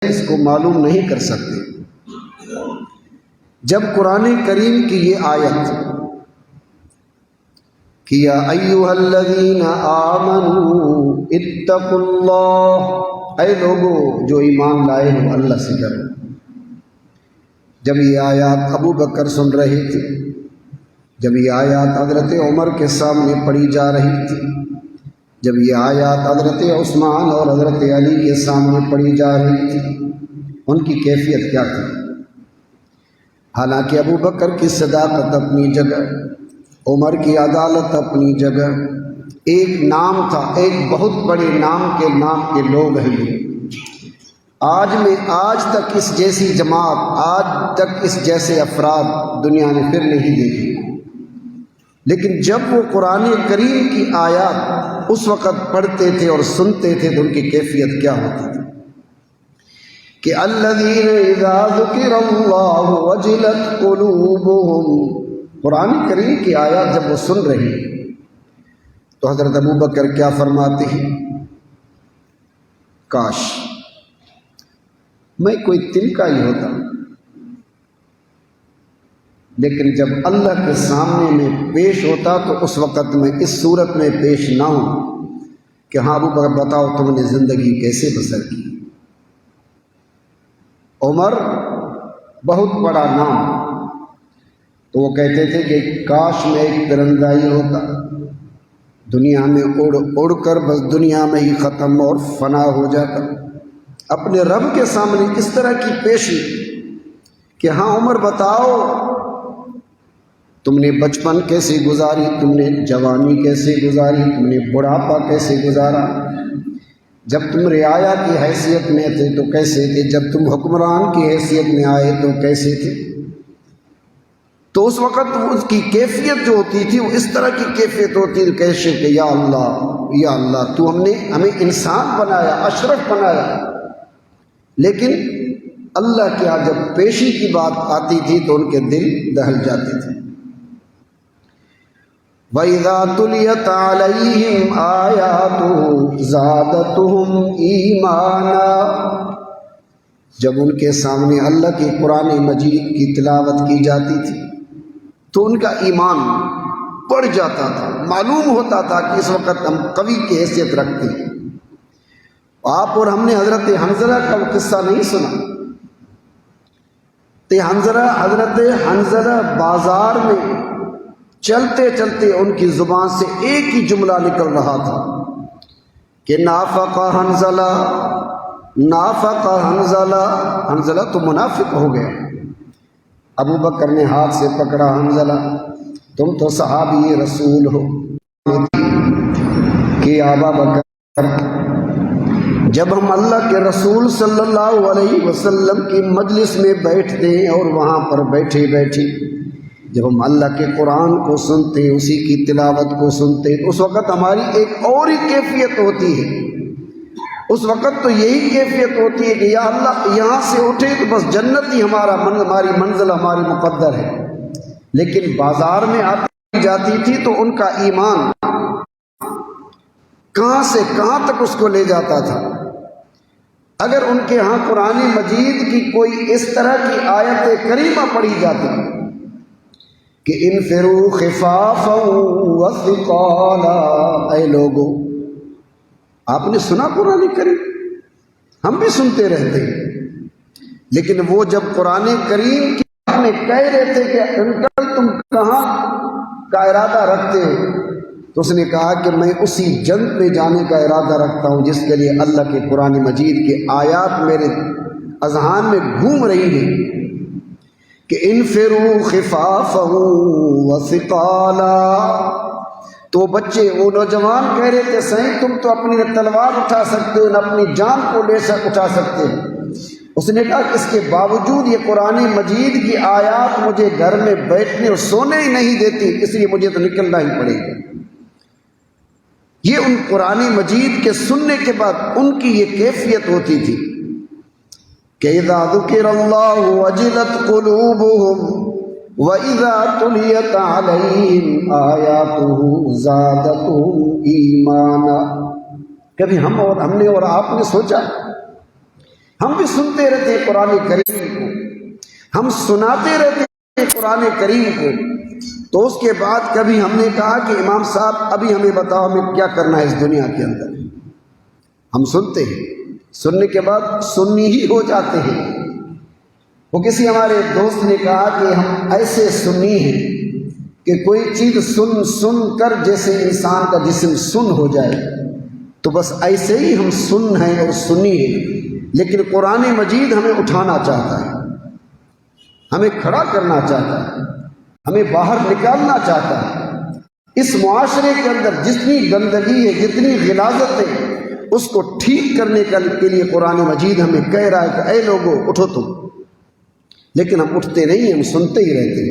اس کو معلوم نہیں کر سکتے۔ جب قرآن کریم کی یہ آیت کہ یا ایھا الذین آمنوا اتقوا اللہ، اے لوگو جو ایمان لائے ہو اللہ سے ڈرو، جب یہ آیات ابو بکر سن رہے تھے، جب یہ آیات حضرت عمر کے سامنے پڑھی جا رہی تھی، جب یہ آیات حضرت عثمان اور حضرت علی کے سامنے پڑھی جا رہی تھی، ان کی کیفیت کیا تھی؟ حالانکہ ابو بکر کی صداقت اپنی جگہ، عمر کی عدالت اپنی جگہ، ایک نام تھا، ایک بہت بڑے نام کے لوگ ہیں یہ۔ آج تک اس جیسی جماعت، آج تک اس جیسے افراد دنیا نے پھر نہیں دیکھے۔ لیکن جب وہ قرآن کریم کی آیات اس وقت پڑھتے تھے اور سنتے تھے تو ان کی کیفیت کیا ہوتی تھی کہ الذین اذا ذکر اللہ وجلت قلوبہم، قرآن کریم کی آیات جب وہ سن رہی تو حضرت ابو بکر کیا فرماتے ہیں؟ کاش میں کوئی تنکا ہی ہوتا، لیکن جب اللہ کے سامنے میں پیش ہوتا تو اس وقت میں اس صورت میں پیش نہ ہوں کہ ہاں ابو بکر بتاؤ تم نے زندگی کیسے بسر کی۔ عمر بہت بڑا نام، تو وہ کہتے تھے کہ کاش میں ایک پرندہ ہی ہوتا، دنیا میں اڑ کر بس دنیا میں ہی ختم اور فنا ہو جاتا، اپنے رب کے سامنے اس طرح کی پیشی کہ ہاں عمر بتاؤ تم نے بچپن کیسے گزاری، تم نے جوانی کیسے گزاری، تم نے بڑھاپا کیسے گزارا، جب تم رعایا کی حیثیت میں تھے تو کیسے تھے، جب تم حکمران کی حیثیت میں آئے تو کیسے تھے۔ تو اس وقت اس کی کیفیت جو ہوتی تھی وہ اس طرح کی کیفیت ہوتی تھی کیسے کہ یا اللہ تو ہمیں انسان بنایا، اشرف بنایا، لیکن اللہ کیا جب پیشی کی بات آتی تھی تو ان کے دل دہل جاتے تھے۔ وَإِذَا تُلِيَتْ عَلَيْهِمْ آيَاتُهُ زَادَتْهُمْ إِيمَانًا، جب ان کے سامنے اللہ کی قرآن مجید کی تلاوت کی جاتی تھی تو ان کا ایمان بڑھ جاتا تھا، معلوم ہوتا تھا کہ اس وقت ہم قوی کی حیثیت رکھتے ہیں۔ آپ اور ہم نے حضرت حنظلہ کا وہ قصہ نہیں سنا؟ حضرت حنظلہ بازار میں چلتے چلتے ان کی زبان سے ایک ہی جملہ نکل رہا تھا کہ نافق حنظلہ، نافق حنظلہ، حنظلہ تو منافق ہو گیا۔ ابو بکر نے ہاتھ سے پکڑا، حنظلہ تم تو صحابی رسول ہو کہ ابا بکر جب ہم اللہ کے رسول صلی اللہ علیہ وسلم کی مجلس میں بیٹھتے ہیں اور وہاں پر بیٹھے بیٹھے جب ہم اللہ کے قرآن کو سنتے ہیں، اسی کی تلاوت کو سنتے ہیں، اس وقت ہماری ایک اور ہی کیفیت ہوتی ہے۔ اس وقت تو یہی کیفیت ہوتی ہے کہ یا اللہ یہاں سے اٹھے تو بس جنت ہی ہماری منزل، ہماری مقدر ہے۔ لیکن بازار میں آتی جاتی تھی تو ان کا ایمان کہاں سے کہاں تک اس کو لے جاتا تھا۔ اگر ان کے ہاں قرآن مجید کی کوئی اس طرح کی آیت کریمہ پڑھی جاتی کہ انفروا خفافا وثقالا، اے لوگو آپ نے سنا قرآن کریم، ہم بھی سنتے رہتے ہیں، لیکن وہ جب قرآن کریم کی میں کہہ رہے تھے کہ انکل تم کہاں کا ارادہ رکھتے ہو، تو اس نے کہا کہ میں اسی جنت میں جانے کا ارادہ رکھتا ہوں جس کے لیے اللہ کے قرآن مجید کے آیات میرے اذہان میں گھوم رہی ہیں کہ انفروا خفافا وثقالا۔ تو بچے وہ نوجوان کہہ رہے تھے صحیح تم تو اپنی تلوار اٹھا سکتے ہو نہ اپنی جان کو اٹھا سکتے ہو۔ اس نے کہا کہ اس کے باوجود یہ قرآن مجید کی آیات مجھے گھر میں بیٹھنے اور سونے ہی نہیں دیتی، اس لیے مجھے تو نکلنا ہی پڑے گا۔ یہ ان قرآن مجید کے سننے کے بعد ان کی یہ کیفیت ہوتی تھی کہ اذا ذکر اللہ وجلت قلوبہم وَإِذَا تُلِيَتْ عَلَيْهِمْ آيَاتُهُ زَادَتْهُمْ إِيمَانًا۔ کبھی ہم نے اور آپ نے سوچا ہم بھی سنتے رہتے ہیں قرآن کریم کو، ہم سناتے رہتے ہیں قرآن کریم کو، تو اس کے بعد کبھی ہم نے کہا کہ امام صاحب ابھی ہمیں بتاؤ ہمیں کیا کرنا ہے اس دنیا کے اندر؟ ہم سنتے ہیں، سننے کے بعد سنی ہی ہو جاتے ہیں۔ وہ کسی ہمارے دوست نے کہا کہ ہم ایسے سنی ہیں کہ کوئی چیز سن سن کر جیسے انسان کا جسم سن ہو جائے، تو بس ایسے ہی ہم سن ہیں اور سنی ہیں، لیکن قرآن مجید ہمیں اٹھانا چاہتا ہے، ہمیں کھڑا کرنا چاہتا ہے، ہمیں باہر نکالنا چاہتا ہے۔ اس معاشرے کے اندر جتنی گندگی ہے، جتنی غلاظت ہے، اس کو ٹھیک کرنے کے لیے قرآن مجید ہمیں کہہ رہا ہے کہ اے لوگو اٹھو تم، لیکن ہم اٹھتے نہیں، ہم سنتے ہی رہتے ہیں۔